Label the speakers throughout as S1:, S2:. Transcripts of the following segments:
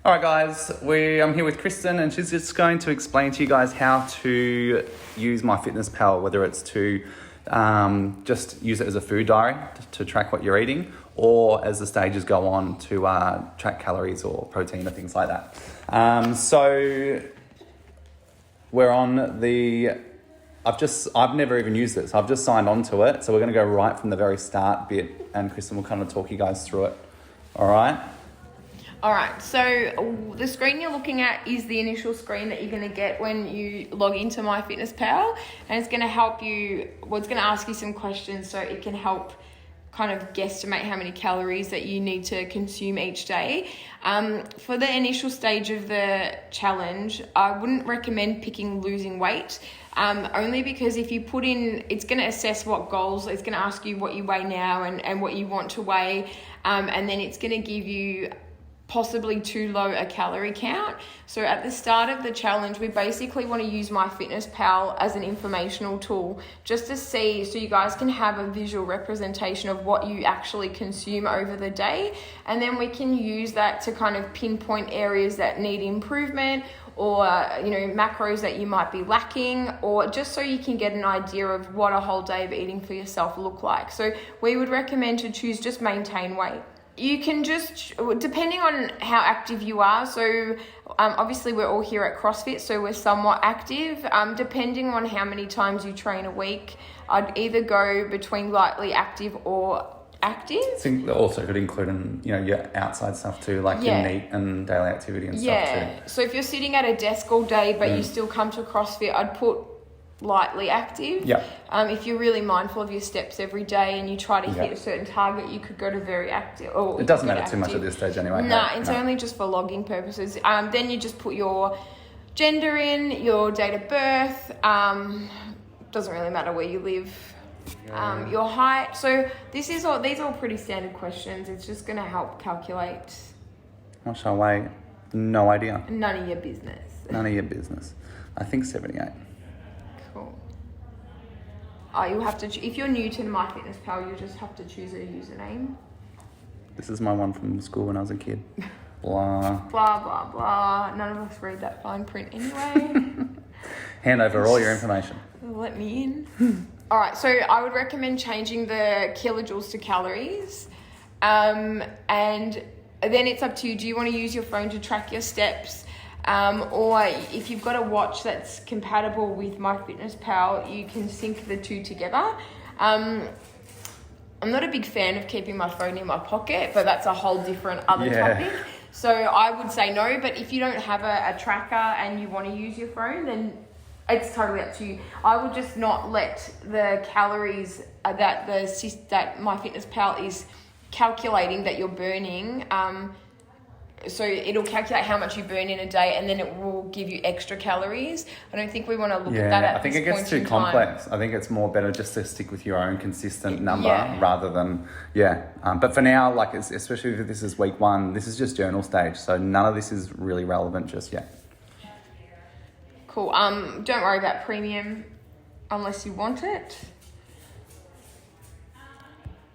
S1: All right, guys, I'm here with Kristen, and she's just going to explain to you guys how to use MyFitnessPal, whether it's to just use it as a food diary to track what you're eating, or as the stages go on to track calories or protein or things like that. So we're on the... I've never even used this. I've just signed on to it. So we're going to go right from the very start bit, and Kristen will kind of talk you guys through it. All right?
S2: All right, so the screen you're looking at is the initial screen that you're going to get when you log into MyFitnessPal, and it's going to help you, it's going to ask you some questions so it can help kind of guesstimate how many calories that you need to consume each day. For the initial stage of the challenge, I wouldn't recommend picking losing weight, only because if you put in, it's going to assess what goals, it's going to ask you what you weigh now and what you want to weigh, and then it's going to give you possibly too low a calorie count. So at the start of the challenge, we basically want to use MyFitnessPal as an informational tool just to see, so you guys can have a visual representation of what you actually consume over the day. And then we can use that to kind of pinpoint areas that need improvement, or macros that you might be lacking, or just so you can get an idea of what a whole day of eating for yourself look like. So we would recommend to choose just maintain weight. You can just, depending on how active you are, so obviously we're all here at CrossFit, so we're somewhat active. Depending on how many times you train a week, I'd either go between lightly active or active. I
S1: think that also could include your outside stuff too, like your NEAT and daily activity and stuff too.
S2: So if you're sitting at a desk all day but you still come to CrossFit, I'd put lightly active. If you're really mindful of your steps every day and you try to hit a certain target, you could go to very active. Or
S1: it doesn't matter too much at this stage anyway.
S2: It's only just for logging purposes. Then you just put your gender in, your date of birth, doesn't really matter where you live, your height. So these are all pretty standard questions. It's just going to help calculate.
S1: What shall I weigh? No idea.
S2: None of your business.
S1: None of your business. I think 78.
S2: You'll have to, if you're new to MyFitnessPal, you just have to choose a username.
S1: This is my one from school when I was a kid. Blah.
S2: Blah, blah, blah. None of us read that fine print anyway.
S1: Hand over all your information.
S2: Let me in. All right, so I would recommend changing the kilojoules to calories. And then it's up to you. Do you want to use your phone to track your steps? Or if you've got a watch that's compatible with MyFitnessPal, you can sync the two together. I'm not a big fan of keeping my phone in my pocket, but that's a whole different other topic. So I would say no, but if you don't have a tracker and you want to use your phone, then it's totally up to you. I would just not let the calories that MyFitnessPal is calculating that you're burning, so it'll calculate how much you burn in a day, and then it will give you extra calories. I don't think we want to look at that at this point in time. I think it gets too complex.
S1: I think it's more better just to stick with your own consistent number rather than, but for now, like especially if this is week 1, this is just journal stage. So none of this is really relevant just yet.
S2: Cool. Don't worry about premium unless you want it.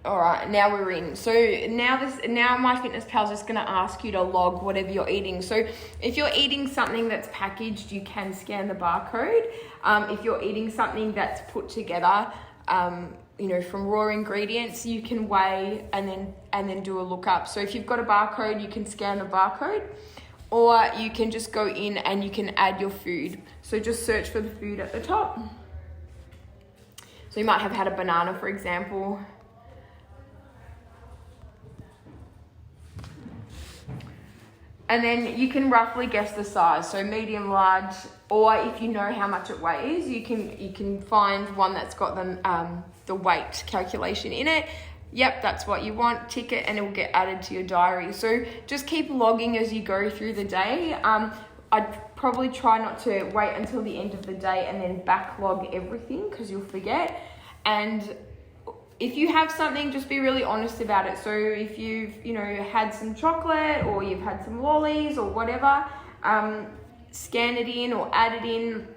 S2: All right, now we're in. So now MyFitnessPal is just going to ask you to log whatever you're eating. So if you're eating something that's packaged, you can scan the barcode. If you're eating something that's put together, from raw ingredients, you can weigh and then do a lookup. So if you've got a barcode, you can scan the barcode, or you can just go in and you can add your food. So just search for the food at the top. So you might have had a banana, for example. And then you can roughly guess the size, so medium, large, or if you know how much it weighs, you can find one that's got the weight calculation in it. Yep, that's what you want. Tick it, and it will get added to your diary. So just keep logging as you go through the day. I'd probably try not to wait until the end of the day and then backlog everything, because you'll forget. And if you have something, just be really honest about it. So if you've, had some chocolate, or you've had some lollies or whatever, scan it in or add it in.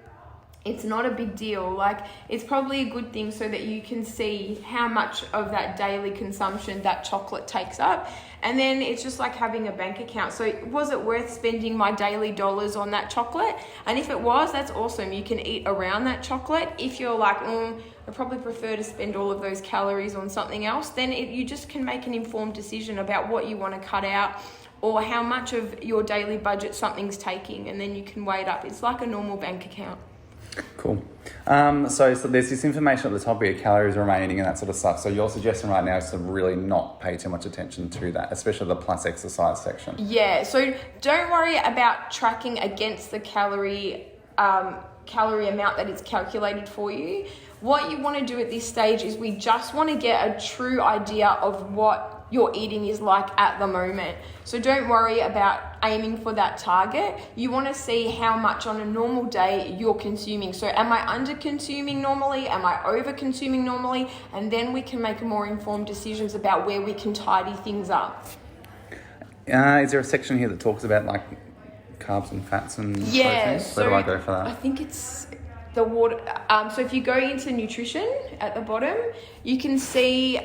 S2: it's not a big deal. Like, it's probably a good thing so that you can see how much of that daily consumption that chocolate takes up. And then it's just like having a bank account. So was it worth spending my daily dollars on that chocolate? And if it was, that's awesome. You can eat around that chocolate. If you're like, I probably prefer to spend all of those calories on something else, then you just can make an informed decision about what you want to cut out, or how much of your daily budget something's taking, and then you can weigh it up. It's like a normal bank account.
S1: Cool. So there's this information at the top here, calories remaining and that sort of stuff. So your suggestion right now is to really not pay too much attention to that, especially the plus exercise section.
S2: Yeah, so don't worry about tracking against the calorie amount that it's calculated for you. What you want to do at this stage is we just want to get a true idea of what your eating is like at the moment. So don't worry about aiming for that target. You want to see how much on a normal day you're consuming. So am I under consuming normally? Am I over consuming normally? And then we can make more informed decisions about where we can tidy things up.
S1: Is there a section here that talks about like carbs and fats and proteins? Where do I go for that?
S2: I think it's the water. So if you go into nutrition at the bottom, you can see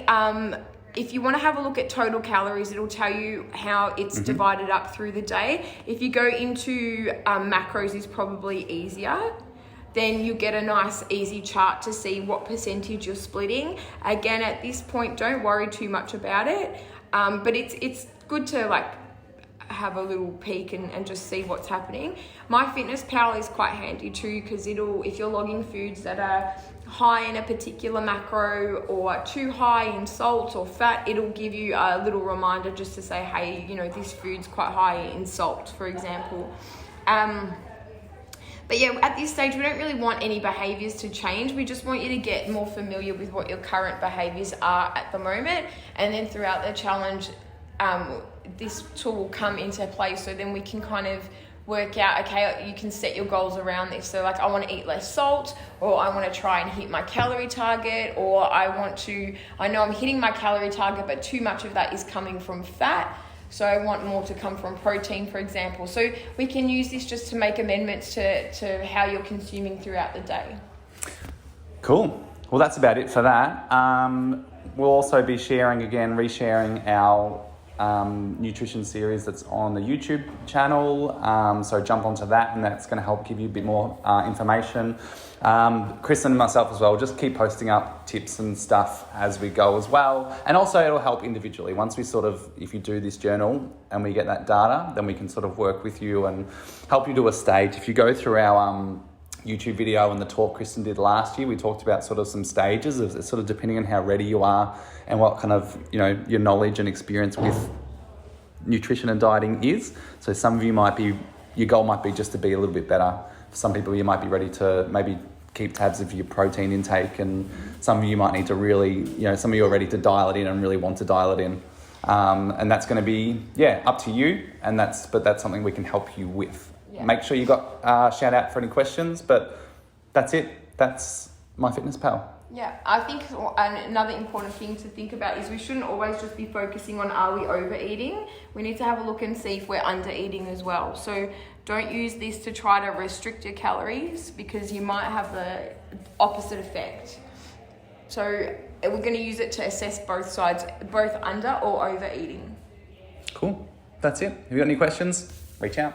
S2: if you want to have a look at total calories, it'll tell you how it's divided up through the day. If you go into macros, is probably easier. Then you get a nice easy chart to see what percentage you're splitting. Again, at this point, don't worry too much about it. But it's good to like have a little peek and just see what's happening. MyFitnessPal is quite handy too, because if you're logging foods that are high in a particular macro or too high in salt or fat, it'll give you a little reminder just to say, hey, this food's quite high in salt, for example. But yeah, at this stage, we don't really want any behaviors to change. We just want you to get more familiar with what your current behaviors are at the moment. And then throughout the challenge, this tool will come into play, so then we can kind of work out, okay, you can set your goals around this. So like, I want to eat less salt, or I want to try and hit my calorie target, or I know I'm hitting my calorie target, but too much of that is coming from fat. So I want more to come from protein, for example. So we can use this just to make amendments to how you're consuming throughout the day.
S1: Cool. Well, that's about it for that. We'll also be resharing our nutrition series that's on the YouTube channel. So jump onto that, and that's going to help give you a bit more information. Chris and myself as well, just keep posting up tips and stuff as we go as well. And also it'll help individually. Once we if you do this journal and we get that data, then we can sort of work with you and help you do a stage. If you go through our YouTube video and the talk Kristen did last year, we talked about sort of some stages of sort of depending on how ready you are and what kind of, your knowledge and experience with nutrition and dieting is. So some of you your goal might be just to be a little bit better. For some people, you might be ready to maybe keep tabs of your protein intake, and some of you might need to really, some of you are ready to dial it in and really want to dial it in. And that's going to be, up to you. But that's something we can help you with. Yeah. Make sure you got shout out for any questions, but that's it. That's MyFitnessPal.
S2: Yeah, I think another important thing to think about is we shouldn't always just be focusing on, are we overeating? We need to have a look and see if we're under eating as well. So don't use this to try to restrict your calories, because you might have the opposite effect. So we're going to use it to assess both sides, both under or overeating.
S1: Cool. That's it. If you got any questions, reach out.